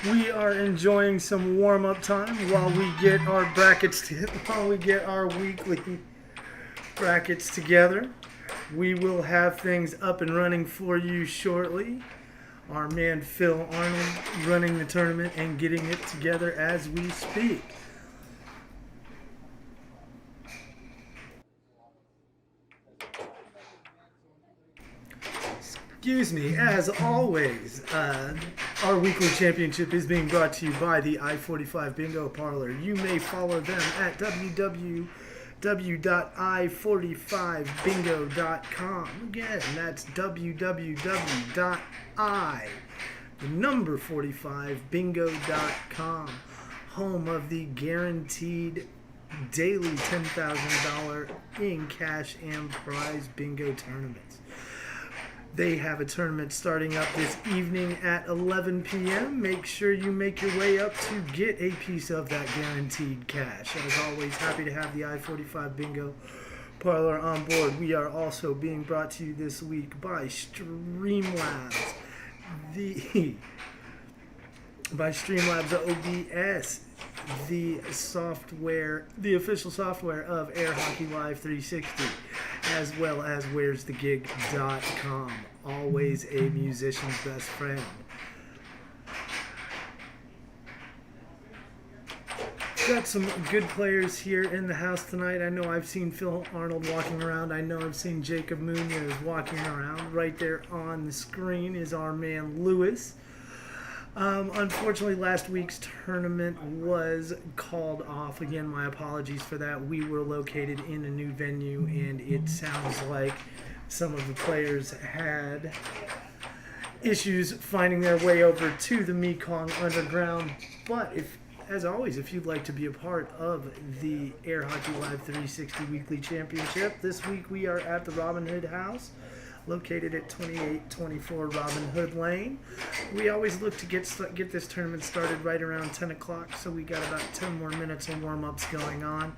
We are enjoying some warm-up time while we get our while we get our weekly brackets together. We will have things up and running for you shortly. Our man Phil Arnold running the tournament and getting it together as we speak. Excuse me, as always, our weekly championship is being brought to you by the I-45 Bingo Parlor. You may follow them at www.i45bingo.com. Again, that's www.i, the number 45bingo.com. Home of the guaranteed daily $10,000 in cash and prize bingo tournaments. They have a tournament starting up this evening at 11 p.m. Make sure you make your way up to get a piece of that guaranteed cash. As always, happy to have the I-45 Bingo Parlor on board. We are also being brought to you this week by Streamlabs, the OBS, the software, the official software of Airhockey Live 360, as well as where'sthegig.com. Always a musician's best friend. Got some good players here in the house tonight. I know I've seen Phil Arnold walking around. I know I've seen Jacob Munoz walking around. Right there on the screen is our man Lewis. Unfortunately, last week's tournament was called off. Again, my apologies for that. We were located in a new venue, and it sounds like some of the players had issues finding their way over to the Mekong Underground. But as always, if you'd like to be a part of the Air Hockey Live 360 Weekly Championship, this week we are at the Robin Hood House, located at 2824 Robin Hood Lane. We always look to get this tournament started right around 10 o'clock, so we got about 10 more minutes of warm-ups going on.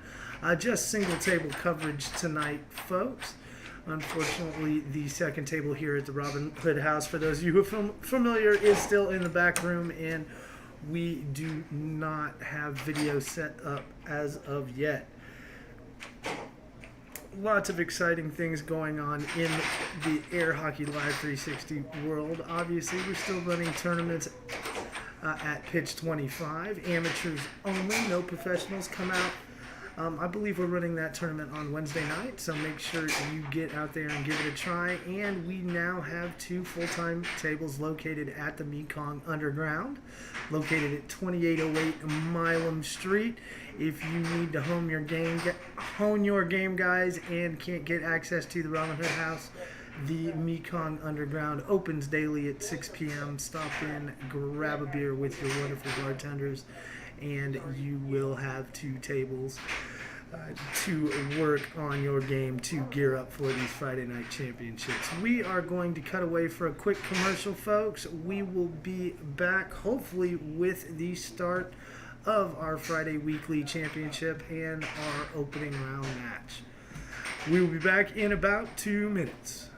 Just single table coverage tonight, folks. Unfortunately, the second table here at the Robin Hood House, for those of you who are familiar, is still in the back room, and we do not have video set up as of yet. Lots of exciting things going on in the Air Hockey Live 360 world. Obviously, we're still running tournaments at pitch 25. Amateurs only, no professionals come out. I believe we're running that tournament on Wednesday night, so make sure you get out there and give it a try. And we now have 2 full-time tables located at the Mekong Underground, located at 2808 Milam Street. If you need to hone your game, guys, and can't get access to the Robin Hood House, the Mekong Underground opens daily at 6 p.m. Stop in, grab a beer with your wonderful bartenders, and you will have 2 tables to work on your game to gear up for these Friday night championships. We are going to cut away for a quick commercial, folks. We will be back hopefully with the start of our Friday weekly championship and our opening round match. We will be back in about 2 minutes.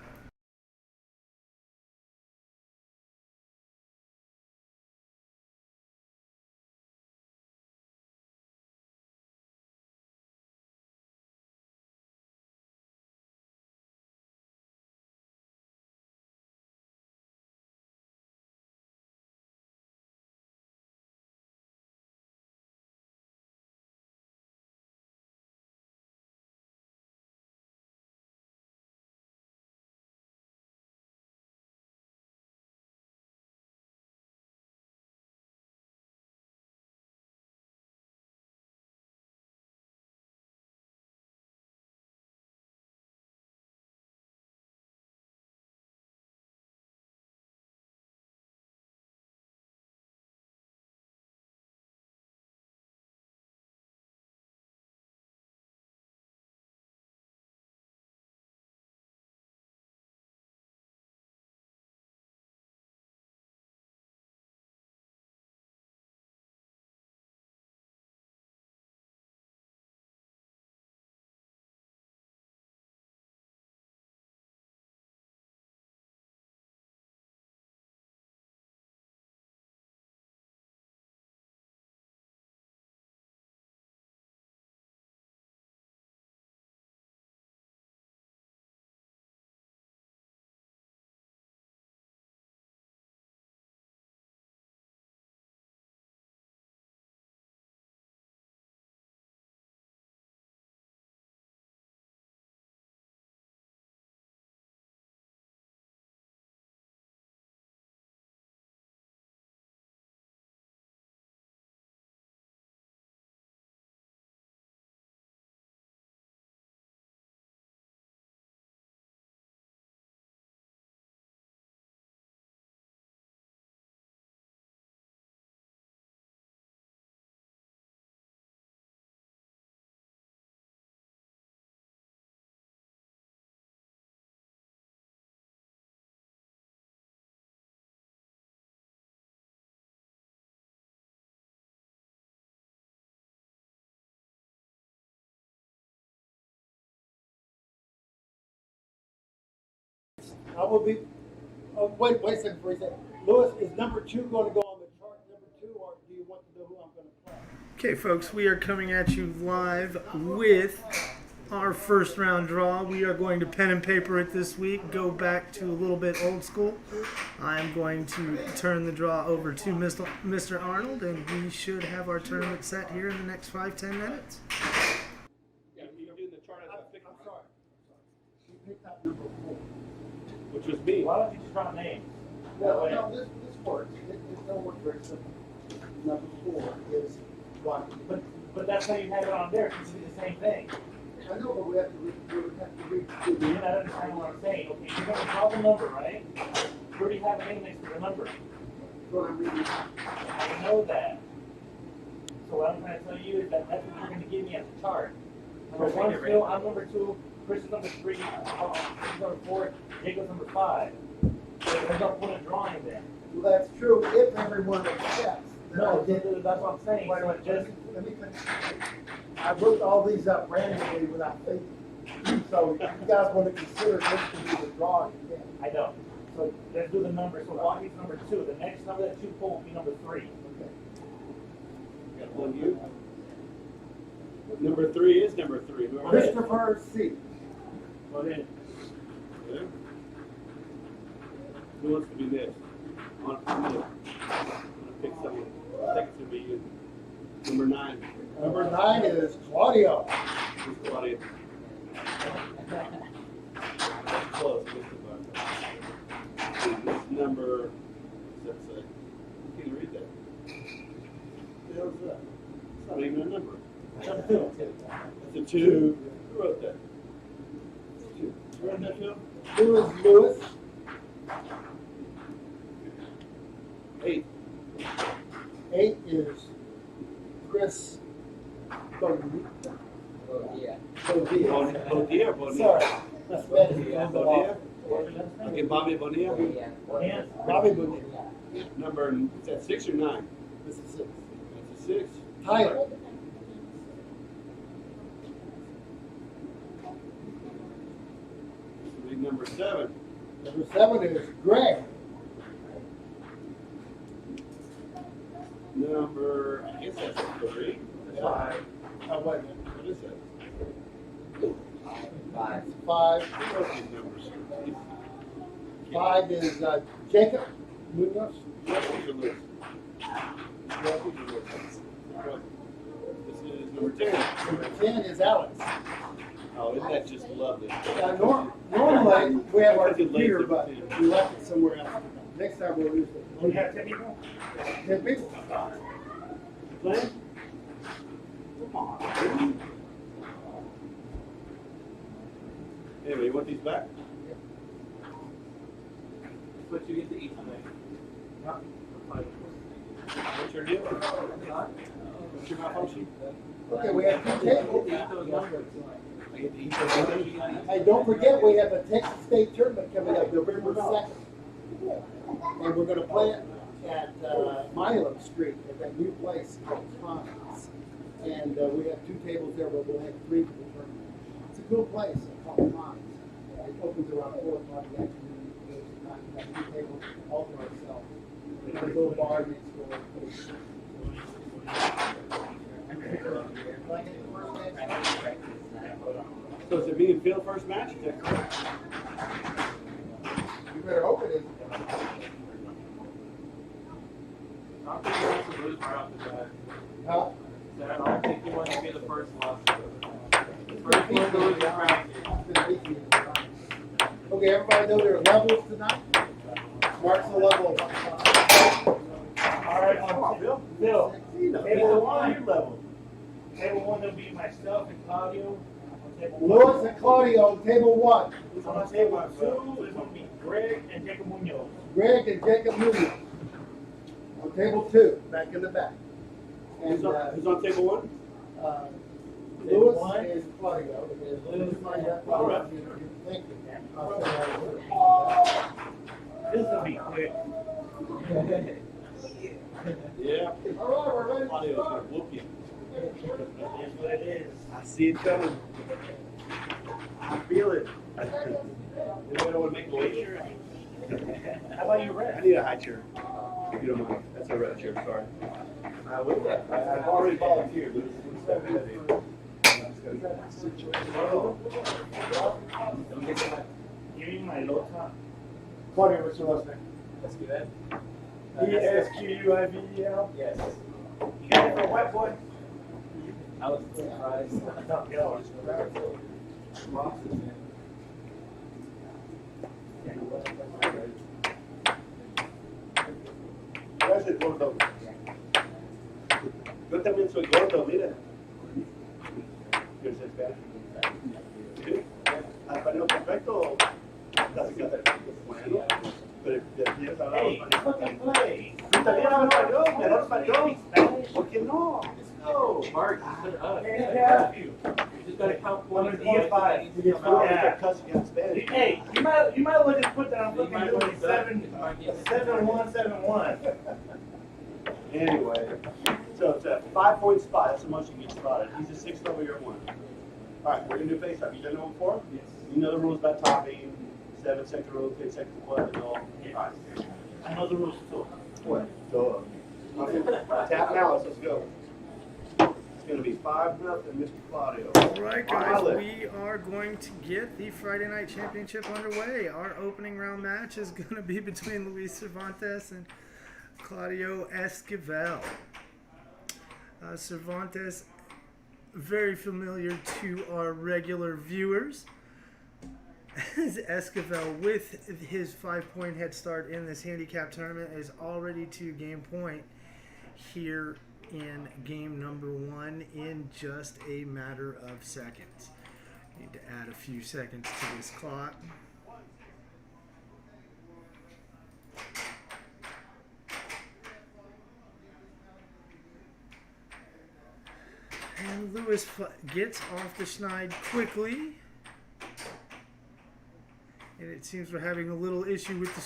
I will be, wait a second before you say, Lewis, is number 2 going to go on the chart, number 2, or do you want to know who I'm going to play? Okay, folks, we are coming at you live with our first round draw. We are going to pen and paper it this week, go back to a little bit old school. I'm going to turn the draw over to Mr. Arnold, and we should have our tournament set here in the next 5-10 minutes. Yeah, you're doing the chart as a fixed. I'm sorry. You picked up number 4. Which was me. Why don't you just run names? No, this works. It don't work very simple. Number 4 is what? But that's how you have it on there, because it's the same thing. I know, but we have to read. You're not understanding what I'm saying. Okay, you're going to call the number, right? You already have a name next to the number. That's what I'm reading. I know that. So what I'm trying to tell you is that that's what you're going to give me as a chart. Number 1, Phil, I'm number 2, Chris is number 3, Chris is number 4, Jacob's number 5. So there's no point of drawing then. Well, that's true if everyone accepts. No, that's what I'm saying. Wait, So just let me finish. I wrote all these up randomly without thinking. So if you guys want to consider this to be the draw, you can. I know. So let's do the number. So Walkie's number 2. The next number that you pull will be number 3. Okay. Got one you. Number 3 is number 3. Christopher C. Go ahead. Yeah. Who wants to be next? I'm gonna pick someone. I think it's gonna be you. Number 9. Number 9 is Claudio. Who's Claudia? That's close. This number. What's that say? You can't read that. What the hell is that? It's not even a number. That's a 2. Who wrote that? It's 2. You wrote that, Phil? Who is Lewis? 8. 8 is Chris Bonilla. Bonilla or Bonilla? Sorry, that's better. Bonilla? Okay, Bobby Bonilla. Bobby Bonilla. Number, is that 6 or 9? This is 6. That's a 6. Tyler. This will be number 7. Number 7 is Greg. Number, I guess that's 3. 5. Oh, wait a minute. What is that? 5. Who wrote these numbers? 5 is Jacob Munoz. These are loose. This is number 10. Number 10 is Alex. Oh, isn't that just lovely? Normally, we have our Because it lays computer, at but the 10. we left it somewhere else. Next time we'll use We it. have 10 people? 10 people. Glenn? Come on. Anyway, you want these back? But you get to eat tonight. What's your deal? What's your malfunction? Okay, we have 2 tables. I get to eat those. Hey, don't forget, we have a Texas State tournament coming up November 2nd. And we're going to play it at Milo Street at that new place called Tom's. And we have 2 tables there, but we'll have 3 for the tournament. It's a cool place called Tom's. It opens around 4 o'clock in the afternoon. We have 2 tables all to ourselves. There's a little bar next door. So is it me and Phil first match? Is that correct? You better hope it is. I think you want to lose right off the bat. Huh? I don't think you want to be the first loss. First one to lose your crown. Okay, everybody know their levels tonight? Mark's the level. All right, Bill. Table 1, your level. Table 1 will be myself and Claudio. On table 1. Lewis and Claudio on table 1. On table 2 is going to be Greg and Jacob Munoz. Greg and Jacob Munoz. On table 2, back in the back. And Who's on table 1? Lewis one. and Claudio. Lewis and Claudio. All right. Thank you. This will be quick. Yeah. All right, we're ready to Claudio's start. gonna whoop you. That's what it is. I see it coming. I feel it. Anyone want to make a weight shirt? How about you, I Red? need a high chair, if you don't mind. That's a red chair, sorry. I've already volunteered, but it's not good. You mean my low top? Claudia, what's your last name? Esquivel? ESQUIVEL? Yes. You got it for a white boy? I was surprised. No, yo. Gracias, gordo. Yo también soy gordo, mira. ¿Quieres ser fea? Sí. ¿Español perfecto? Casi que perfecto. Bueno, pero ¿quieres hablar Hey, español? fucking play. ¿Tú también hablas español? ¿Mejor español? ¿Por qué no? Let's go. Mark, you said us. Yeah. You just gotta count I'm points. gonna get five. You get found yeah. Cussing in Spanish. Hey, you might as well just put that on You fucking might doing want to 7-1-7-1. Anyway, so it's a 5-point spot. That's the most you can get spotted. He's a 6 level, you're 1. All right, we're gonna do face up. You done that one before? Yes. You know the rules about topping, 7 second roll, 10 second club, and all. Yeah. I know the rules too. What? So, okay. Tap now. Let's go. It's gonna be 5-0, Mr. Claudio. All right, guys, Pilot. we are going to get the Friday Night Championship underway. Our opening round match is going to be between Luis Cervantes and Claudio Esquivel. Cervantes, very familiar to our regular viewers, as Esquivel, with his 5-point head start in this handicap tournament, is already to game point here in game number 1 in just a matter of seconds. Need to add a few seconds to this clock. And Lewis gets off the schneid quickly. And it seems we're having a little issue with the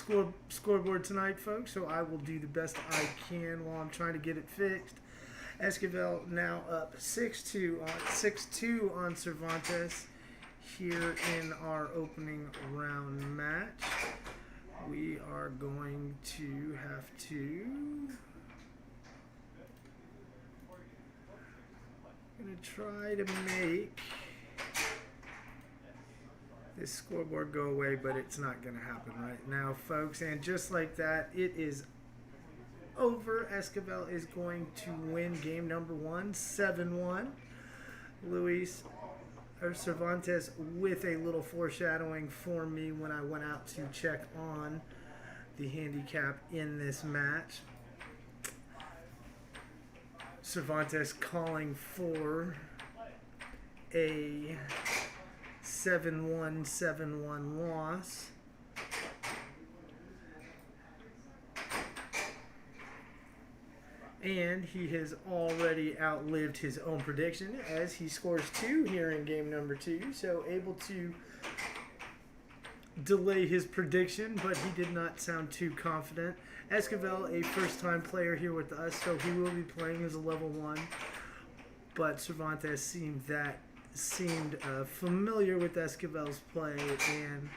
scoreboard tonight, folks, so I will do the best I can while I'm trying to get it fixed. Esquivel now up 6-2 on Cervantes here in our opening round match. We are going to have to try to make this scoreboard go away, but it's not going to happen right now, folks. And just like that, it is over. Esquivel is going to win game number 1, 7-1. Luis Cervantes with a little foreshadowing for me when I went out to check on the handicap in this match. Cervantes calling for a 7-1, 7-1 loss. And he has already outlived his own prediction as he scores 2 here in game number 2. So able to delay his prediction, but he did not sound too confident. Esquivel, a first-time player here with us, so he will be playing as a level 1. But Cervantes seemed familiar with Esquivel's play and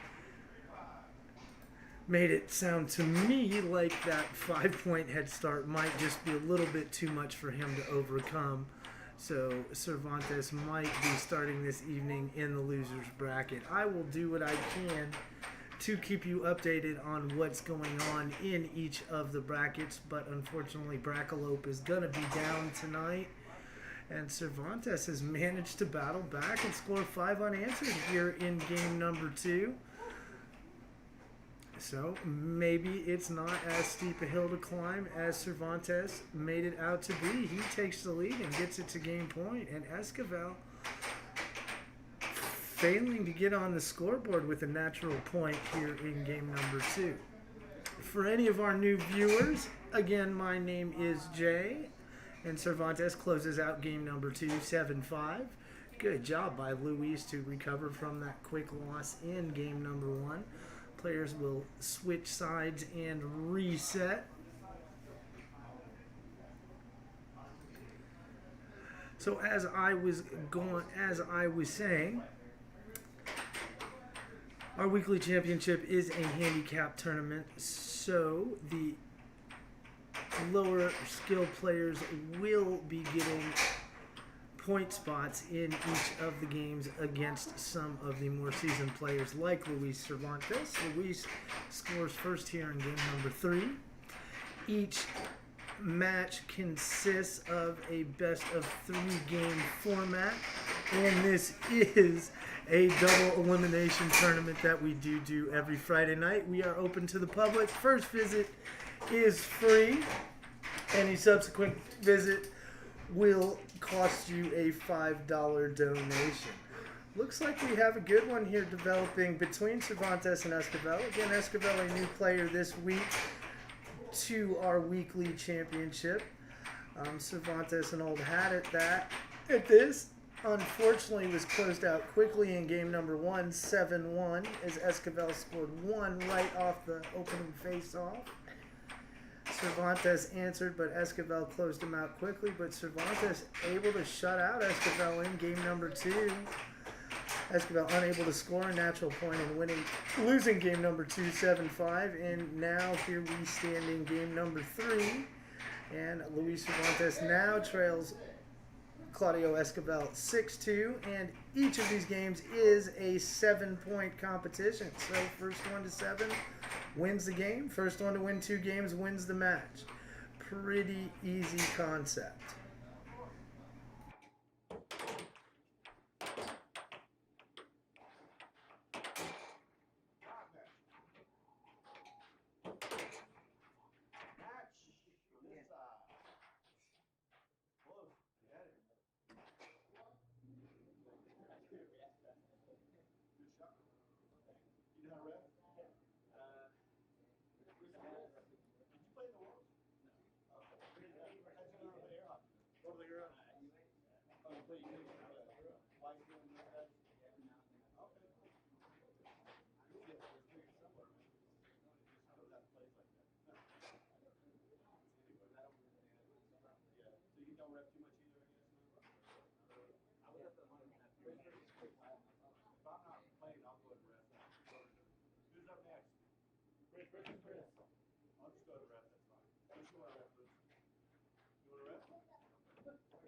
made it sound to me like that 5-point head start might just be a little bit too much for him to overcome. So Cervantes might be starting this evening in the loser's bracket. I will do what I can to keep you updated on what's going on in each of the brackets, but unfortunately Brackelope is going to be down tonight. And Cervantes has managed to battle back and score 5 unanswered here in game number 2. So maybe it's not as steep a hill to climb as Cervantes made it out to be. He takes the lead and gets it to game point. And Esquivel failing to get on the scoreboard with a natural point here in game number 2. For any of our new viewers, again, my name is Jay. And Cervantes closes out game number 2, 7-5. Good job by Luis to recover from that quick loss in game number 1. Players will switch sides and reset. So as I was saying, Our weekly championship is a handicap tournament, so the lower skill players will be getting point spots in each of the games against some of the more seasoned players like Luis Cervantes. Luis scores first here in game number 3. Each match consists of a best of 3 game format, and this is a double elimination tournament that we do every Friday night. We are open to the public. First visit is free. Any subsequent visit will cost you a $5 donation. Looks like we have a good one here developing between Cervantes and Esquivel. Again, Esquivel, a new player this week to our weekly championship. Cervantes, an old hat at this. Unfortunately, was closed out quickly in game number 1, 7-1, as Esquivel scored 1 right off the opening face-off. Cervantes answered, but Esquivel closed him out quickly. But Cervantes able to shut out Esquivel in game number 2. Esquivel unable to score a natural point and losing game number 2, 7-5. And now here we stand in game number 3. And Luis Cervantes now trails Claudio Esquivel 6-2. And each of these games is a 7-point competition. So first one to 7 wins the game. First one to win 2 games wins the match. Pretty easy concept. You know how to ref? Did you play in the Worlds? No. Okay. How'd you know how to play air hockey? Go to the Euro? Oh, you play why you doing that? Okay. Yeah, there's tricks somewhere, man. I don't know how to play like that. Anyway, yeah. So you don't ref too much either, I guess? I would have to learn that. If I'm not playing, I'll go ahead and ref. Who's up next? Chris. I'll just go to ref, that's fine. What you want to ref, Luke? You want to ref? I can't ref. Thank you.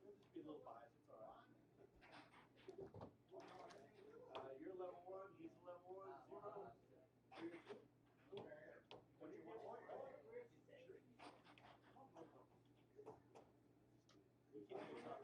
We'll just be a little biased, it's alright. You're level 1, he's level 1, 0. Don't you want one? Sure. We can't do something.